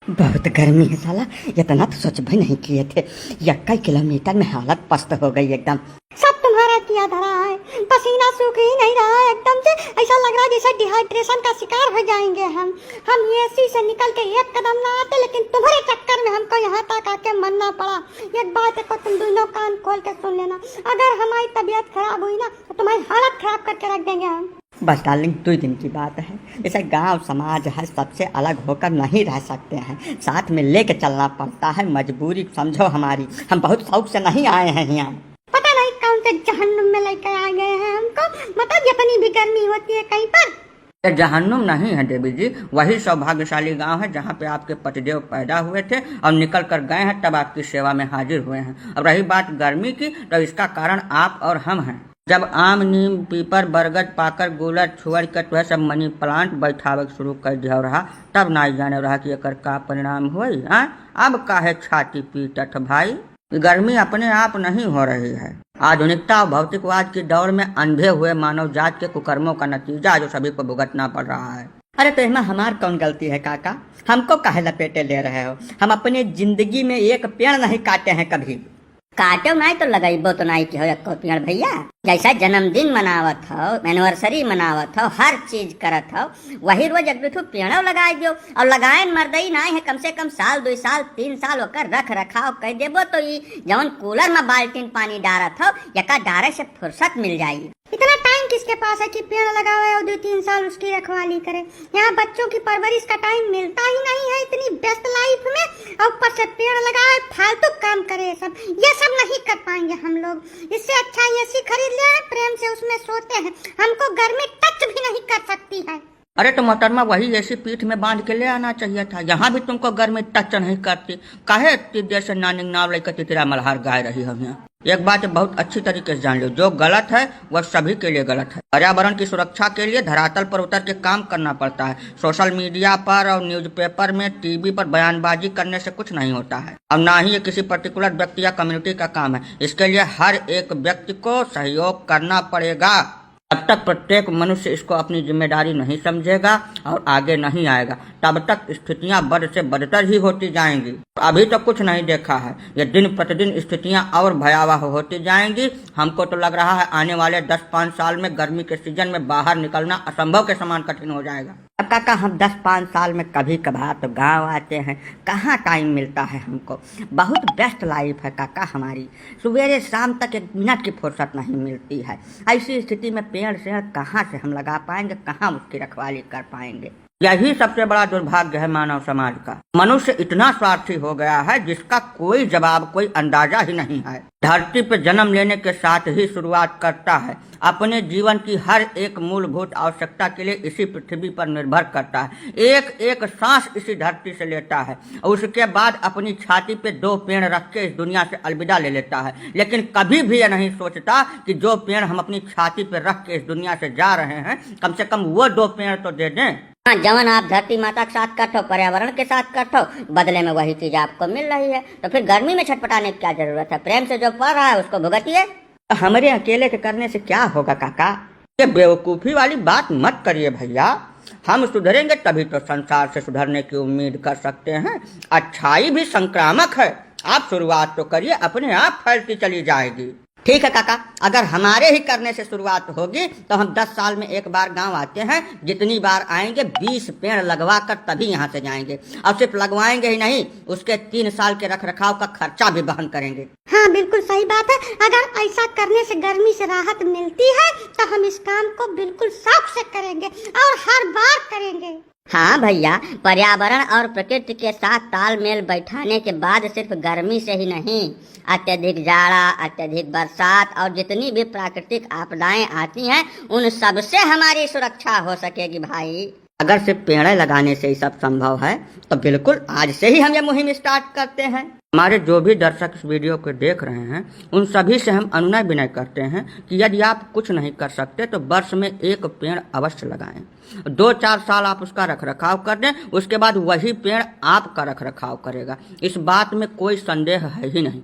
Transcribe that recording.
बहुत गर्मी है साला। इतना तो सोच भी नहीं किए थे। 21 किलोमीटर में हालत पस्त हो गई एकदम। सब तुम्हारा किया धरा है, पसीना सूख ही नहीं रहा है एकदम से। ऐसा लग रहा है जैसे डिहाइड्रेशन का शिकार हो जाएंगे हम एसी से निकल के एक कदम ना आते, लेकिन तुम्हारे चक्कर में हमको यहाँ तक आके मरना पड़ा। एक बात को तुम दोनों कान खोल के सुन लेना, अगर हमारी तबीयत खराब हुई ना तो तुम्हारी हालत खराब करके रख देंगे हम। बस डार्लिंग 2 दिन की बात है। इसे गांव समाज है, सबसे अलग होकर नहीं रह सकते हैं, साथ में लेके चलना पड़ता है। मजबूरी समझो हमारी, हम बहुत शौक से नहीं आए हैं यहाँ। पता नहीं कौन से जहन्नुम में लेकर आ गए हैं हमको। मतलब इतनी भी गर्मी होती है कहीं पर? जहन्नुम नहीं है देवी जी, वही सौभाग्यशाली गांव है जहाँ पे आपके पतिदेव पैदा हुए थे और निकल कर गए हैं, तब आपकी सेवा में हाजिर हुए हैं। अब रही बात गर्मी की, तो इसका कारण आप और हम हैं। जब आम नीम पीपर बरगद पाकर गुलर छुअर के तो सब मनी प्लांट बैठावे शुरू कर दिया रहा, तब ना जाने रहा कि एकर का परिणाम हुई। अब काहे छाती पीटत भाई। गर्मी अपने आप नहीं हो रही है, आधुनिकता और भौतिकवाद के दौर में अंधे हुए मानव जात के कुकर्मों का नतीजा जो सभी को भुगतना पड़ रहा है। अरे तो इसमें हमार कौन गलती है काका? हमको काहे लपेटे ले रहे हो? हम अपनी जिंदगी में एक पेड़ नहीं काटे हैं कभी। काटो नहीं तो लगाइबो तो नहीं की हो एको पेड़ भैया। जैसा जन्मदिन मनावत हो, एनिवर्सरी मनावत हो, हर चीज करत हो, वही रोज एक दो पेड़ो लगाए दियो। और लगाए मर्दई नहीं है, कम से कम साल 2 साल 3 साल होकर रख रखाव कर देबो तो ये जवन कूलर में बाल्टीन पानी डारत हो यका डारे से फुर्सत मिल जाएगी। इतना टाइम किसके पास है कि पेड़ लगावे और 2-3 साल उसकी रखवाली करे? यहाँ बच्चों की परवरिश का टाइम मिलता ही नहीं है इतनी व्यस्त लाइफ में, और ऊपर से पेड़ लगाए फालतू काम करे। ये सब नहीं कर पाएंगे हम लोग। इससे अच्छा एसी खरीद ले, प्रेम से उसमें सोते हैं। हमको गर्मी टच भी नहीं कर सकती है। अरे तो मोहतरमा वही ऐसी पीठ में बांध के ले आना चाहिए था, यहाँ भी तुमको गर्मी टच नहीं करती। काहे इतनी देर से नानी नाव लेकर तितरा मल्हार गाय रही हम यहाँ। एक बात बहुत अच्छी तरीके से जान लो, जो गलत है वह सभी के लिए गलत है। पर्यावरण की सुरक्षा के लिए धरातल पर उतर के काम करना पड़ता है। सोशल मीडिया पर और न्यूज़पेपर में, टीवी पर बयानबाजी करने से कुछ नहीं होता है, और ना ही ये किसी पर्टिकुलर व्यक्ति या कम्युनिटी का काम है। इसके लिए हर एक व्यक्ति को सहयोग करना पड़ेगा। जब तक प्रत्येक मनुष्य इसको अपनी जिम्मेदारी नहीं समझेगा और आगे नहीं आएगा, तब तक स्थितियां बद से बदतर ही होती जाएंगी। अभी तो कुछ नहीं देखा है, ये दिन प्रतिदिन स्थितियां और भयावह होती जाएंगी। हमको तो लग रहा है आने वाले 10-5 साल में गर्मी के सीजन में बाहर निकलना असंभव के समान कठिन हो जाएगा। अब काका हम 10-5 साल में कभी कभार तो गांव आते हैं, कहाँ टाइम मिलता है हमको। बहुत बेस्ट लाइफ है काका हमारी, सवेरे शाम तक 1 मिनट की फुर्सत नहीं मिलती है। ऐसी स्थिति में पेड़ से कहाँ से हम लगा पाएंगे, कहाँ उसकी रखवाली कर पाएंगे? यही सबसे बड़ा दुर्भाग्य है मानव समाज का। मनुष्य इतना स्वार्थी हो गया है जिसका कोई जवाब, कोई अंदाजा ही नहीं है। धरती पर जन्म लेने के साथ ही शुरुआत करता है, अपने जीवन की हर एक मूलभूत आवश्यकता के लिए इसी पृथ्वी पर निर्भर करता है। एक एक सांस इसी धरती से लेता है और उसके बाद अपनी छाती पे 2 पेड़ रख के इस दुनिया से अलविदा ले लेता है। लेकिन कभी भी यह नहीं सोचता कि जो पेड़ हम अपनी छाती पे रख के इस दुनिया से जा रहे हैं, कम से कम वो 2 पेड़ तो दे दें। हाँ, जवन आप धरती माता के साथ करते हो, पर्यावरण के साथ करते हो, बदले में वही चीज आपको मिल रही है। तो फिर गर्मी में छटपटाने की क्या जरूरत है? प्रेम से जो पड़ रहा है उसको भुगतिए। हमारे अकेले के करने से क्या होगा काका? ये बेवकूफ़ी वाली बात मत करिए भैया। हम सुधरेंगे तभी तो संसार से सुधरने की उम्मीद कर सकते हैं। अच्छाई भी संक्रामक है, आप शुरुआत तो करिए, अपने आप फैलती चली जाएगी। ठीक है काका, अगर हमारे ही करने से शुरुआत होगी तो हम 10 साल में एक बार गांव आते हैं। जितनी बार आएंगे 20 पेड़ लगवा कर तभी यहाँ से जाएंगे। और सिर्फ लगवाएंगे ही नहीं, उसके 3 साल के रख रखाव का खर्चा भी वहन करेंगे। हाँ बिल्कुल सही बात है। अगर ऐसा करने से गर्मी से राहत मिलती है तो हम इस काम को बिल्कुल शौक से करेंगे और हर बार करेंगे। हाँ भैया, पर्यावरण और प्रकृति के साथ तालमेल बैठाने के बाद सिर्फ गर्मी से ही नहीं, अत्यधिक जाड़ा, अत्यधिक बरसात और जितनी भी प्राकृतिक आपदाएं आती हैं, उन सब से हमारी सुरक्षा हो सकेगी भाई। अगर सिर्फ पेड़ लगाने से ही सब संभव है तो बिल्कुल आज से ही हम ये मुहिम स्टार्ट करते हैं। हमारे जो भी दर्शक इस वीडियो को देख रहे हैं, उन सभी से हम अनुनय विनय करते हैं कि यदि आप कुछ नहीं कर सकते तो वर्ष में 1 पेड़ अवश्य लगाएं। 2-4 साल आप उसका रख रखाव कर दें, उसके बाद वही पेड़ आपका रख रखाव करेगा। इस बात में कोई संदेह है ही नहीं।